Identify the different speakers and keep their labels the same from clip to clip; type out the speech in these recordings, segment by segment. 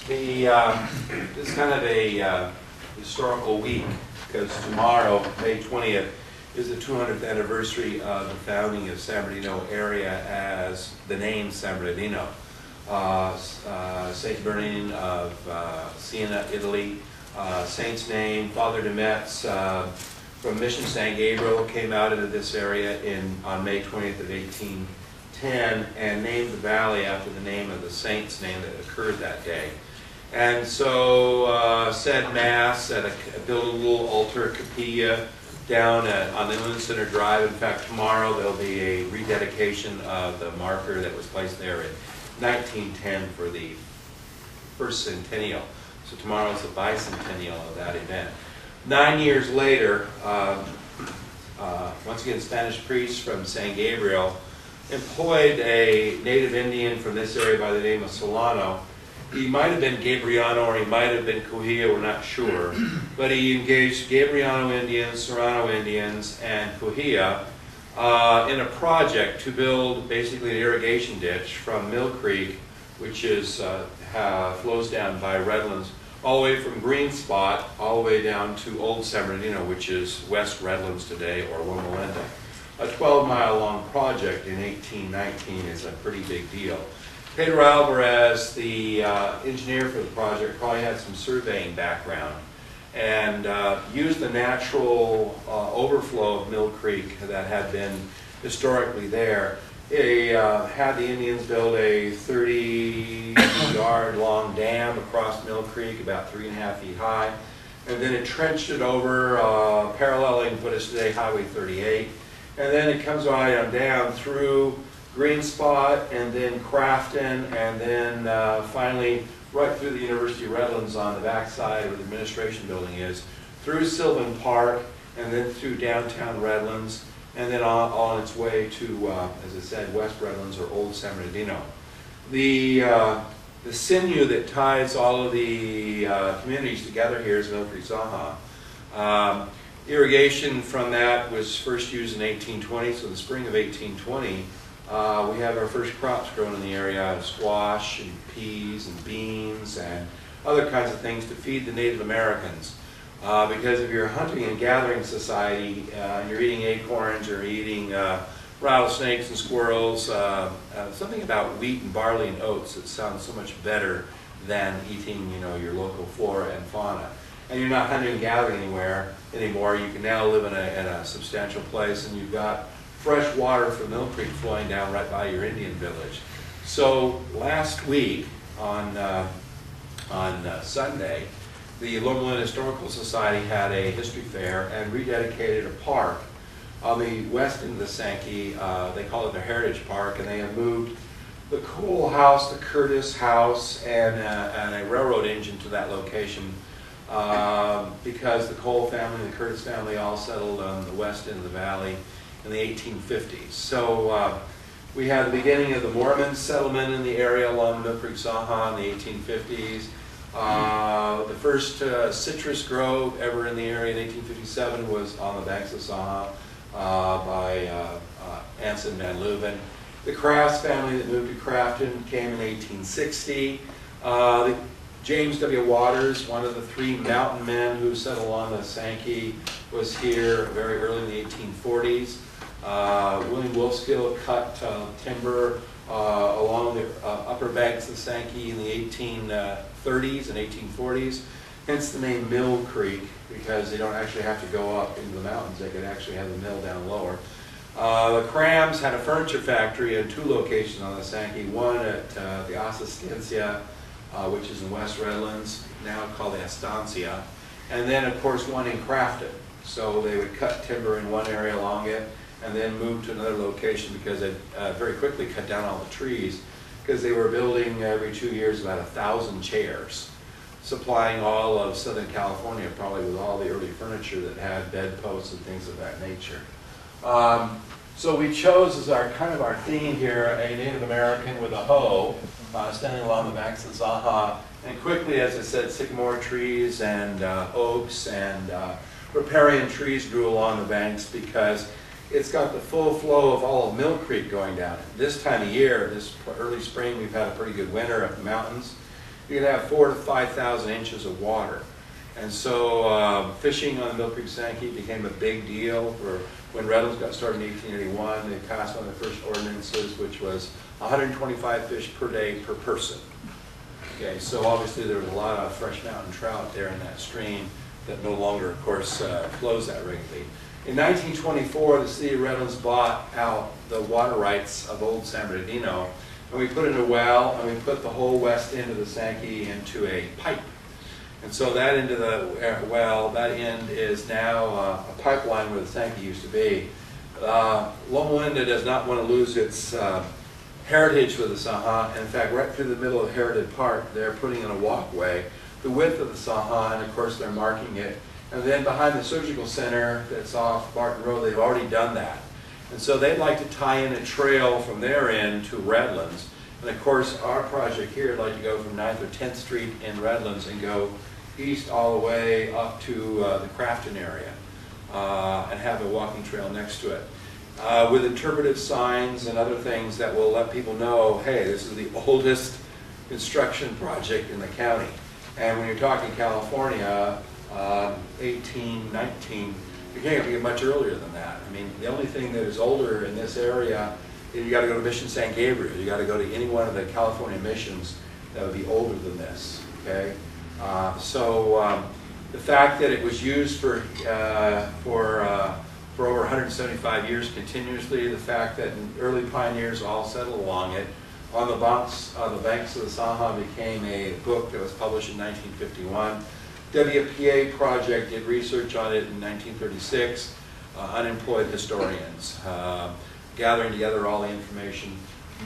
Speaker 1: This is kind of a historical week because tomorrow, May 20th, is the 200th anniversary of the founding of San Bernardino area as the name San Bernardino. Saint Bernardine of Siena, Italy. Saint's name, Father de Metz from Mission San Gabriel came out into this area on May 20th of 1810 and named the valley after the name of the saint's name that occurred that day. And so said Mass at built a little altar capilla down on the Inland Center Drive. In fact, tomorrow there'll be a rededication of the marker that was placed there in 1910 for the first centennial. So tomorrow is the bicentennial of that event. 9 years later, once again, Spanish priests from San Gabriel employed a native Indian from this area by the name of Solano. He might have been Gabriano or he might have been Kuhia, we're not sure. But he engaged Gabriano Indians, Serrano Indians, and Kuhia in a project to build basically an irrigation ditch from Mill Creek, which is flows down by Redlands, all the way from Green Spot, all the way down to Old San Bernardino, which is West Redlands today, or Loma Linda. A 12-mile long project in 1819 is a pretty big deal. Pedro Alvarez, the engineer for the project, probably had some surveying background and used the natural overflow of Mill Creek that had been historically there. He had the Indians build a 30-yard long dam across Mill Creek, about 3.5 feet high, and then entrenched it over, paralleling what is today Highway 38. And then it comes right on down through Green Spot, and then Crafton, and then finally right through the University of Redlands on the backside where the administration building is, through Sylvan Park, and then through downtown Redlands, and then on its way to, as I said, West Redlands or Old San Bernardino. The sinew that ties all of the communities together here is Mill Creek Zanja. Irrigation from that was first used in 1820, so in the spring of 1820, we have our first crops grown in the area, squash and peas and beans and other kinds of things to feed the Native Americans. Because if you're a hunting and gathering society and you're eating acorns or eating rattlesnakes and squirrels, something about wheat and barley and oats that sounds so much better than eating, your local flora and fauna. And you're not hunting and gathering anymore. You can now live in a substantial place, and you've got fresh water from Mill Creek flowing down right by your Indian village. So last week on Sunday, the Redlands Historical Society had a history fair and rededicated a park on the west end of the Sankey. They call it their Heritage Park, and they have moved the Coal House, the Curtis House, and a railroad engine to that location because the Cole family and the Curtis family all settled on the west end of the valley in the 1850s. So we had the beginning of the Mormon settlement in the area along Mill Creek Zanja in the 1850s. The first citrus grove ever in the area in 1857 was on the banks of Zanja by Anson Van Leuven. The Crafts family that moved to Crafton came in 1860. James W. Waters, one of the three mountain men who settled on the Sankey, was here very early in the 1840s. William Wolfskill cut timber along the upper banks of the Sankey in the 1830s and 1840s, hence the name Mill Creek, because they don't actually have to go up into the mountains. They could actually have the mill down lower. The Crams had a furniture factory in two locations on the Sankey, one at the Asistencia, which is in West Redlands, now called the Estancia, and then of course one in Crafton. So they would cut timber in one area along it and then move to another location because they very quickly cut down all the trees because they were building every 2 years about 1,000 chairs, supplying all of Southern California probably with all the early furniture that had bedposts and things of that nature. So we chose as our theme here a Native American with a hoe standing along the banks of Zanja, and quickly, as I said, sycamore trees and oaks and riparian trees grew along the banks because it's got the full flow of all of Mill Creek going down it. This time of year, this early spring, we've had a pretty good winter up the mountains, you can have 4,000 to 5,000 inches of water. And so fishing on the Mill Creek Sankey became a big deal. For when Redlands got started in 1881, they passed one of the first ordinances, which was 125 fish per day per person. Okay, so obviously there was a lot of fresh mountain trout there in that stream that no longer, of course, flows that regularly. In 1924, the city of Redlands bought out the water rights of Old San Bernardino, and we put in a well, and we put the whole west end of the Sankey into a pipe. And so that end of the well, that end is now a pipeline where the Sankey used to be. Loma Linda does not want to lose its heritage with the Zanja, and in fact, right through the middle of Heritage Park, they're putting in a walkway, the width of the Zanja, and of course they're marking it. And then behind the surgical center that's off Barton Road, they've already done that. And so they'd like to tie in a trail from their end to Redlands. And of course, our project here would like to go from 9th or 10th Street in Redlands and go east all the way up to the Crafton area and have a walking trail next to it. With interpretive signs and other things that will let people know, hey, this is the oldest construction project in the county. And when you're talking California, 1819, you can't get much earlier than that. I mean, the only thing that is older in this area, you got to go to Mission San Gabriel. You got to go to any one of the California missions that would be older than this. Okay, the fact that it was used for over 175 years continuously, the fact that early pioneers all settled along it, on the banks of the Zanja became a book that was published in 1951. WPA project did research on it in 1936. Unemployed historians gathering together all the information.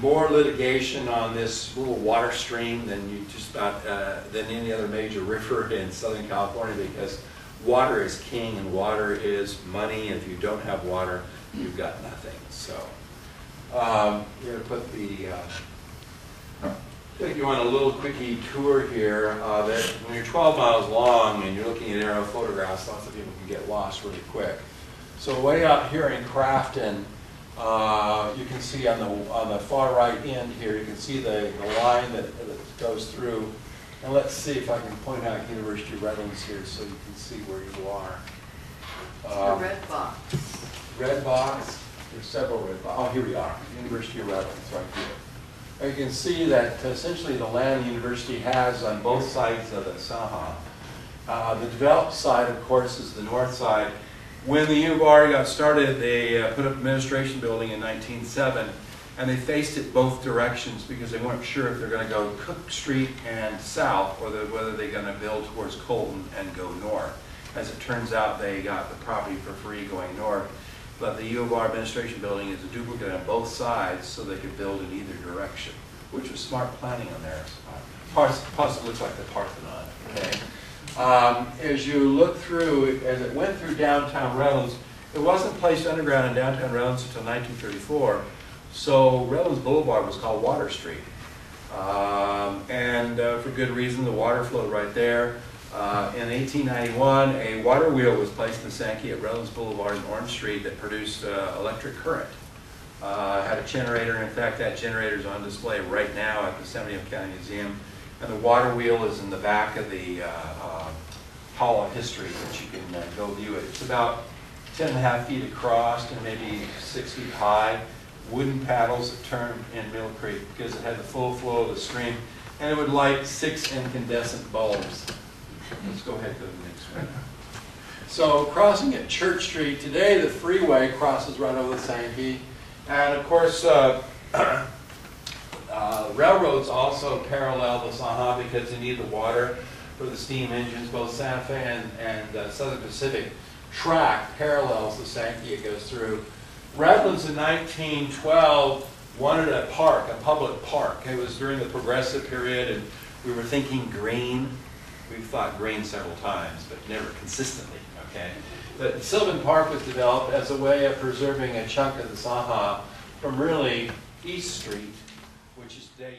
Speaker 1: More litigation on this little water stream than than any other major river in Southern California, because water is king and water is money. And if you don't have water, you've got nothing. So we're going to put the. I think you want a little quickie tour here. That when you're 12 miles long and you're looking at aerial photographs, lots of people can get lost really quick. So way out here in Crafton, you can see on the far right end here, you can see the line that goes through. And let's see if I can point out University of Redlands here so you can see where you are.
Speaker 2: The red box.
Speaker 1: Red box. There's several red boxes. Oh, here we are. University of Redlands, right here. You can see that essentially the land the university has on both sides of the Zanja. The developed side, of course, is the north side. When the U of R got started, they put up an administration building in 1907, and they faced it both directions because they weren't sure if they're going to go Cook Street and south, or whether they're going to build towards Colton and go north. As it turns out, they got the property for free going north. But the U of R administration building is a duplicate on both sides, so they could build in either direction, which was smart planning on their part. Plus, it looks like the Parthenon. Okay. As you look through, as it went through downtown Redlands, it wasn't placed underground in downtown Redlands until 1934. So Redlands Boulevard was called Water Street, and for good reason. The water flowed right there. In 1891, a water wheel was placed in the Sankey at Redlands Boulevard and Orange Street that produced electric current. Had a generator. In fact, that generator is on display right now at the San Bernardino County Museum. And the water wheel is in the back of the Hall of History, which you can go view it. It's about 10.5 feet across and maybe 6 feet high. Wooden paddles that turn in Mill Creek because it had the full flow of the stream. And it would light 6 incandescent bulbs. Let's go ahead to the next one. So crossing at Church Street, today the freeway crosses right over the Sankey. And of course, railroads also parallel the Zanja because they need the water for the steam engines. Both Santa Fe and Southern Pacific track parallels the Sankey it goes through. Redlands in 1912 wanted a park, a public park. It was during the Progressive period, and we were thinking green. We've thought green several times, but never consistently, okay? But Sylvan Park was developed as a way of preserving a chunk of the Zanja from really East Street, which is today